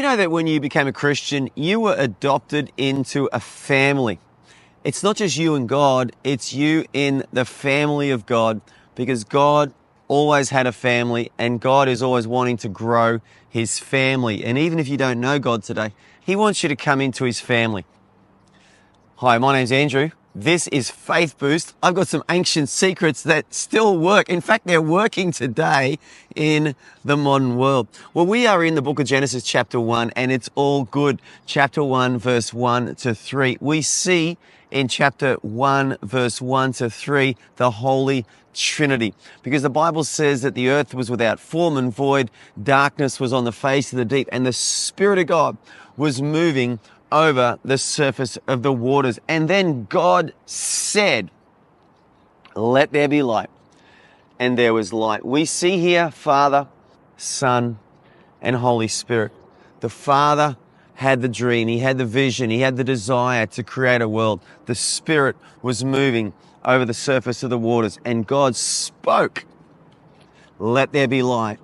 you know that when you became a Christian, you were adopted into a family? It's not just you and God, it's you in the family of God, because God always had a family and God is always wanting to grow his family. And even if you don't know God today, he wants you to come into his family. Hi, my name's Andrew. This is Faith Boost. I've got some ancient secrets that still work. In fact, they're working today in the modern world. Well, we are in the book of Genesis chapter 1, and it's all good. Chapter 1, verse 1 to 3. We see in chapter 1, verse 1 to 3, the Holy Trinity. Because the Bible says that the earth was without form and void, darkness was on the face of the deep, and the Spirit of God was moving over the surface of the waters. And then God said, "Let there be light." And there was light. We see here Father, Son, and Holy Spirit. The Father had the dream, he had the vision, he had the desire to create a world. The Spirit was moving over the surface of the waters, and God spoke, "Let there be light."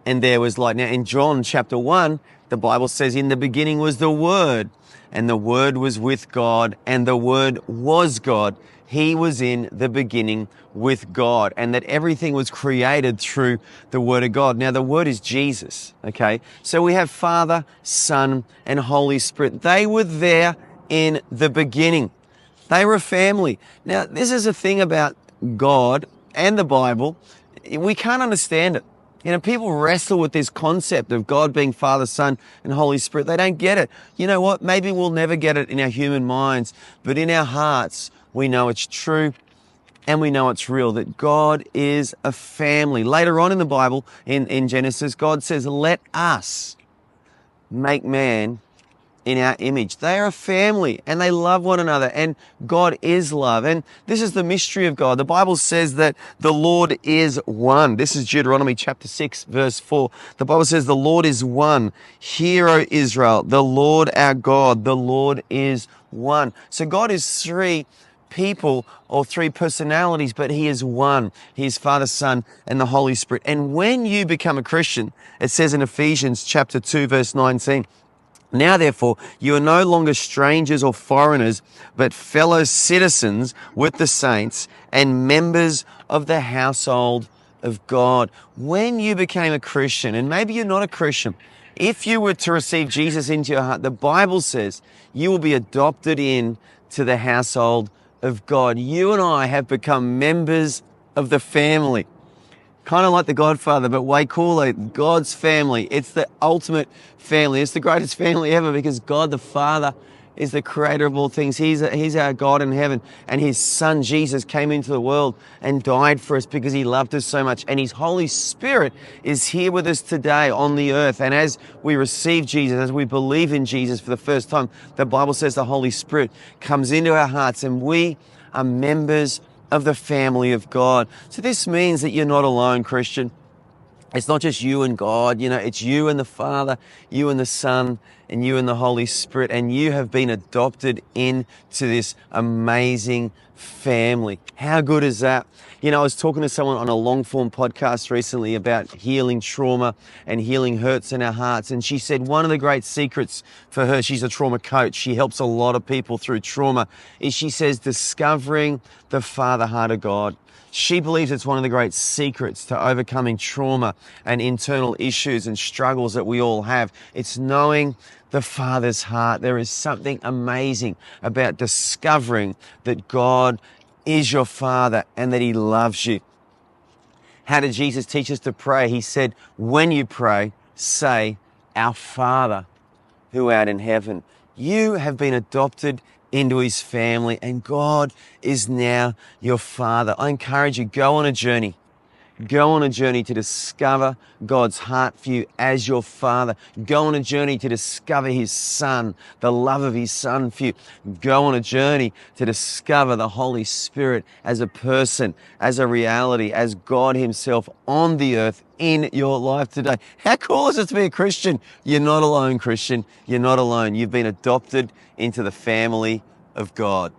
And there was light. Now in John chapter 1, the Bible says, "In the beginning was the Word, and the Word was with God, and the Word was God. He was in the beginning with God," and that everything was created through the Word of God. Now the Word is Jesus, okay? So we have Father, Son, and Holy Spirit. They were there in the beginning. They were a family. Now this is a thing about God and the Bible. We can't understand it. You know, people wrestle with this concept of God being Father, Son, and Holy Spirit. They don't get it. You know what? Maybe we'll never get it in our human minds, but in our hearts, we know it's true and we know it's real, that God is a family. Later on in the Bible, in Genesis, God says, "Let us make man in our image." They are a family and they love one another, and God is love. And this is the mystery of God. The Bible says that the Lord is one. This is Deuteronomy chapter 6, verse 4. The Bible says the Lord is one. Hear, O Israel, the Lord our God, the Lord is one. So God is three people or three personalities, but he is one. He is Father, Son, and the Holy Spirit. And when you become a Christian, it says in Ephesians chapter 2, verse 19, "Now, therefore, you are no longer strangers or foreigners, but fellow citizens with the saints and members of the household of God." When you became a Christian, and maybe you're not a Christian, if you were to receive Jesus into your heart, the Bible says you will be adopted in to the household of God. You and I have become members of the family. Kind of like the Godfather, but way cooler. God's family. It's the ultimate family. It's the greatest family ever, because God the Father is the creator of all things. He's our God in heaven. And his Son Jesus came into the world and died for us because he loved us so much. And his Holy Spirit is here with us today on the earth. And as we receive Jesus, as we believe in Jesus for the first time, the Bible says the Holy Spirit comes into our hearts and we are members of the family of God. So this means that you're not alone, Christian. It's not just you and God, you know, it's you and the Father, you and the Son, and you and the Holy Spirit, and you have been adopted into this amazing family. How good is that? You know, I was talking to someone on a long form podcast recently about healing trauma and healing hurts in our hearts. And she said one of the great secrets for her, she's a trauma coach, she helps a lot of people through trauma, is she says discovering the Father heart of God. She believes it's one of the great secrets to overcoming trauma and internal issues and struggles that we all have. It's knowing the Father's heart. There is something amazing about discovering that God is your Father and that he loves you. How did Jesus teach us to pray? He said, when you pray, say, "Our Father who art in heaven." You have been adopted into his family, and God is now your Father. I encourage you, go on a journey. Go on a journey to discover God's heart for you as your Father. Go on a journey to discover his Son, the love of his Son for you. Go on a journey to discover the Holy Spirit as a person, as a reality, as God himself on the earth in your life today. How cool is it to be a Christian? You're not alone, Christian. You're not alone. You've been adopted into the family of God.